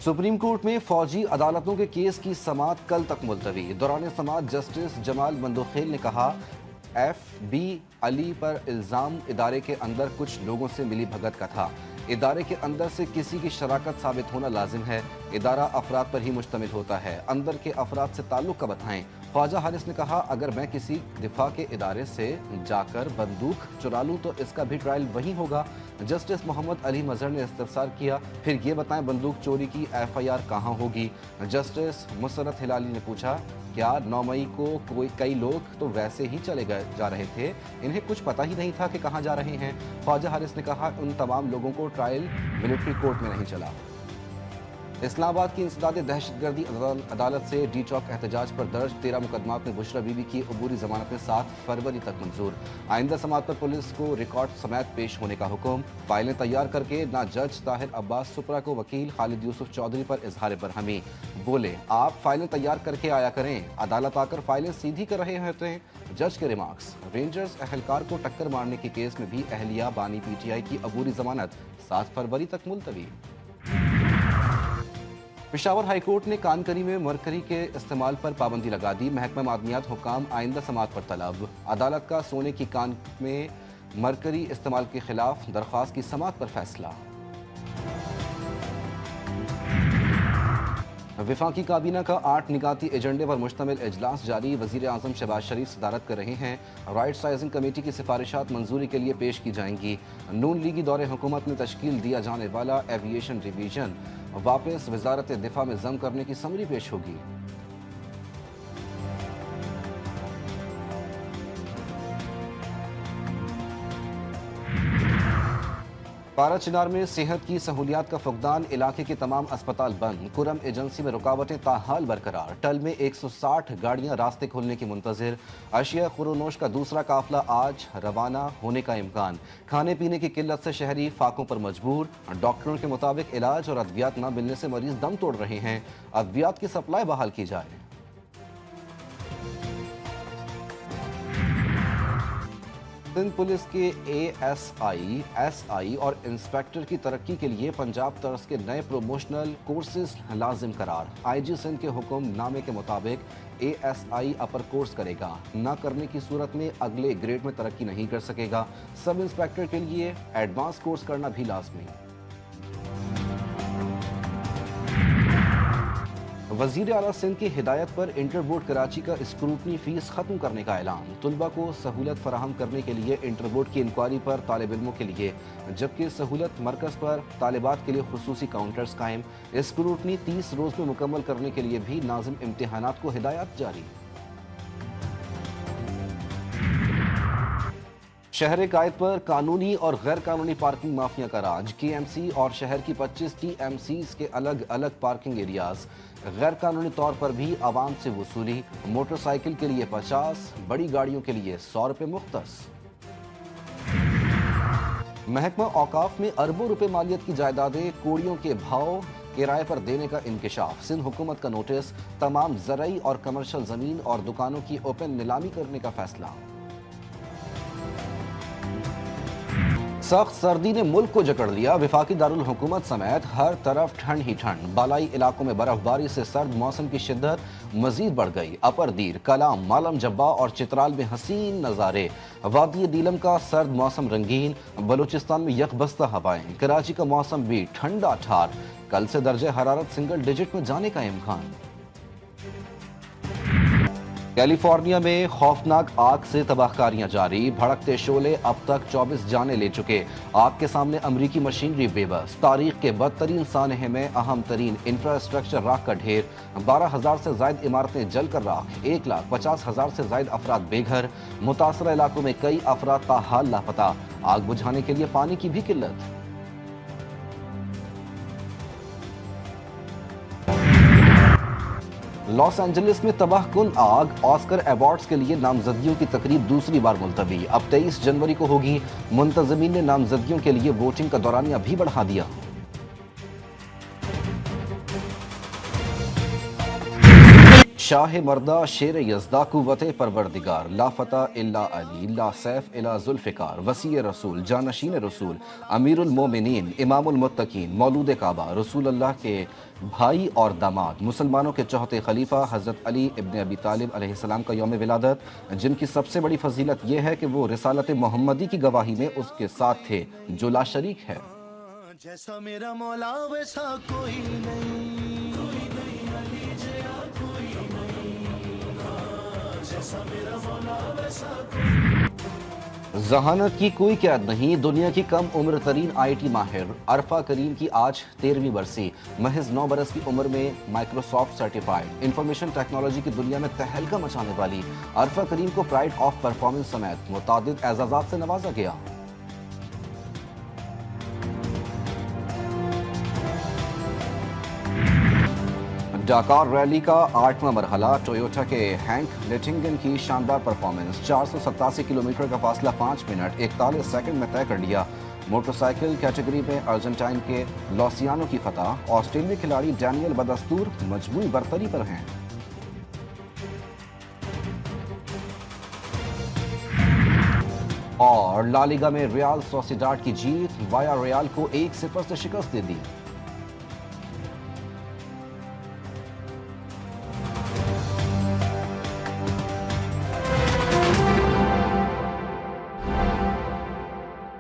Supreme court में फौजी अदालतों के केस की समाअत कल तक मुलतवी। दौरान समाअत जस्टिस जमाल मंदोखेल ने कहा, FB अली पर इल्ज़ाम इदारे के अंदर कुछ लोगों से मिली भगत का था। इदारे के अंदर से किसी की शराकत साबित होना लाजिम है। इदारा अफराद पर ही मुश्तमिल होता है, अंदर के अफराद से ताल्लुक़ का बताएं। ख्वाजा हारिस ने कहा, अगर मैं किसी दिफा के इदारे से जाकर बंदूक चुरा लूँ तो इसका भी ट्रायल वहीं होगा। जस्टिस मोहम्मद अली मजहर ने इस्तफसार किया, फिर ये बताएं बंदूक चोरी की FIR कहाँ होगी। जस्टिस मुसरत हिलाली ने पूछा, क्या 9 मई को कई लोग तो वैसे ही चले जा रहे थे, इन्हें कुछ पता ही नहीं था कि कहाँ जा रहे हैं। ख्वाजा हारिस ने कहा, उन तमाम लोगों को ट्रायल मिलिट्री कोर्ट में नहीं चला। इस्लामाबाद की इंसदादे दहशतगर्दी अदालत से डी चौक एहतजाज पर दर्ज 13 मुकदमात में बुशरा बीबी की अबूरी जमानतें 7 फरवरी तक मंजूर। आइंदा समाअत पर पुलिस को रिकॉर्ड समेत पेश होने का हुक्म। फाइलें तैयार करके ना जज ताहिर अब्बास सुपरा को वकील खालिद यूसुफ चौधरी पर इजहार बरहमी। बोले, आप फाइलें तैयार करके आया करें, अदालत आकर फाइलें सीधी कर रहे होते हैं। जज के रिमार्क्स। रेंजर्स अहलकार को टक्कर मारने के केस में भी अहलिया बानी PTI की अबूरी जमानत 7 फरवरी तक मुलतवी। पेशावर हाईकोर्ट ने कानकरी में मरकरी के इस्तेमाल पर पाबंदी लगा दी। महकमा मादनियात हुकाम आइंदा समाअत पर तलब। अदालत का सोने की कान में मरकरी इस्तेमाल के खिलाफ दरख्वास्त की समाअत पर फैसला। वफाकी काबीना का 8 निकाती एजेंडे पर मुश्तमिल इजलास जारी। वजीर आजम शहबाज शरीफ सदारत कर रहे हैं। राइट साइजिंग कमेटी की सिफारिशात मंजूरी के लिए पेश की जाएंगी। नून लीगी दौरे हुकूमत में तश्कील दिया जाने वाला एविएशन डिवीजन वापस वजारत दिफा में जम करने की समरी पेश होगी। पारा चिनार में सेहत की सहूलियात का फुकदान, इलाके के तमाम अस्पताल बंद। कुरम एजेंसी में रुकावटें ताहाल बरकरार। टल में 160 गाड़ियां रास्ते खोलने की मुंतजिर। अशिया खुरोनोश का दूसरा काफिला आज रवाना होने का इम्कान। खाने पीने की किल्लत से शहरी फाकों पर मजबूर। डॉक्टरों के मुताबिक इलाज और अद्वियात न मिलने से मरीज दम तोड़ रहे हैं। अद्वियात की सप्लाई बहाल की जाए। सिंध पुलिस के ASI, SI और इंस्पेक्टर की तरक्की के लिए पंजाब तर्ज के नए प्रोमोशनल कोर्सेज लाजिम करार। IG सिंध के हुक्म नामे के मुताबिक ASI अपर कोर्स करेगा, न करने की सूरत में अगले ग्रेड में तरक्की नहीं कर सकेगा। सब इंस्पेक्टर के लिए एडवांस कोर्स करना भी लाजमी। वजीर आला सिंध की हिदायत पर इंटर बोर्ड कराची का स्क्रूटनी फीस खत्म करने का ऐलान। तुलबा को सहूलत फराहम करने के लिए इंटर बोर्ड की इंक्वायरी पर तालिब इल्मों के लिए, जबकि सहूलत मरकज पर तालिबात के लिए खुसूसी काउंटर्स कायम। स्क्रूटनी 30 रोज में मुकम्मल करने के लिए भी नाजिम इम्तिहानात को हिदायत जारी। शहर कायद पर कानूनी और गैर कानूनी पार्किंग माफिया का राज। KMC और शहर की 25 TMCs के अलग अलग पार्किंग एरियाज। गैर कानूनी तौर पर भी आवाम से वसूली। मोटरसाइकिल के लिए 50, बड़ी गाड़ियों के लिए 100 रुपये मुख्तस। महकमा औकाफ में अरबों रुपए मालियत की जायदादें कोड़ियों के भाव किराए पर देने का इंकशाफ। सिंध हुकूमत का नोटिस। तमाम ज़रई और कमर्शल जमीन और दुकानों की ओपन नीलामी करने का फैसला। सख्त सर्दी ने मुल्क को जकड़ लिया। वफाकी दारुल हुकूमत समेत हर तरफ ठंड ही ठंड। बालाई इलाकों में बर्फबारी से सर्द मौसम की शिद्दत मजीद बढ़ गई। अपर दीर, कलाम, मालम जब्बा और चित्राल में हसीन नज़ारे। वादी दीलम का सर्द मौसम रंगीन। बलूचिस्तान में यकबस्ता हवाएं। कराची का मौसम भी ठंडा ठार। कल से दर्जे हरारत सिंगल डिजिट में जाने का इम्कान। कैलिफोर्निया में खौफनाक आग से तबाहकारियां जारी। भड़कते शोले अब तक 24 जानें ले चुके। आग के सामने अमरीकी मशीनरी बेबस। तारीख के बदतरीन सानहे में अहम तरीन इंफ्रास्ट्रक्चर राख का ढेर। 12,000 से ज्यादा इमारतें जलकर राख। 1,50,000 से ज्यादा अफराद बेघर। मुतासरा इलाकों में कई अफराद ताहाल लापता। आग बुझाने के लिए पानी की भी किल्लत। लॉस एंजलिस में तबाहकुन आग। ऑस्कर अवार्ड्स के लिए नामजदगियों की तकरीब दूसरी बार मुलतवी। अब 23 जनवरी को होगी। मुंतजमीन ने नामजदगियों के लिए वोटिंग का दौरानिया भी बढ़ा दिया। शाह मर्दा शेर यज़दा कुव्वत परवरदिगार ला फता इल्ला अली ला सैफ इला जुल्फ़िकार वसी रसूल जानशीन रसूल अमीरुल मोमिनीन इमामुल मुत्तकीन मौलूद काबा रसूल अल्लाह के भाई और दामाद मुसलमानों के चौथे खलीफा हज़रत अली इब्न अबी तालिब अलैहिस्सलाम का यौम विलादत, जिनकी सबसे बड़ी फजीलत यह है कि वो रिसालत मोहम्मदी की गवाही में उसके साथ थे जो ला शरीक है। जैसा मेरा मौला वैसा कोई नहीं, कोई नहीं अली जया कोई नहीं, जैसा मेरा मौला वैसा कोई। जहानत की कोई कैद नहीं, दुनिया की कम उम्र तरीन IT माहिर अरफा करीम की आज 13वीं बरसी। महज 9 बरस की उम्र में माइक्रोसॉफ्ट सर्टिफाइड इंफॉर्मेशन टेक्नोलॉजी की दुनिया में तहलका मचाने वाली अरफा करीम को प्राइड ऑफ परफॉर्मेंस समेत मुतादिद एजाज़ात से नवाजा गया। डाकार रैली का 8वां मरहला, टोयोटा के हैंक लेटिंगन की शानदार परफॉर्मेंस, 487 किलोमीटर का फासला 5 मिनट 41 सेकंड में तय कर लिया। मोटरसाइकिल कैटेगरी में अर्जेंटाइन के लॉसियानो की फतह, ऑस्ट्रेलियाई खिलाड़ी डैनियल बदस्तूर मजमूई बरतरी पर हैं। और ला लीगा में रियल सोसिएडाड की जीत, वाया रियल को 1-0 से शिकस्त दे दी।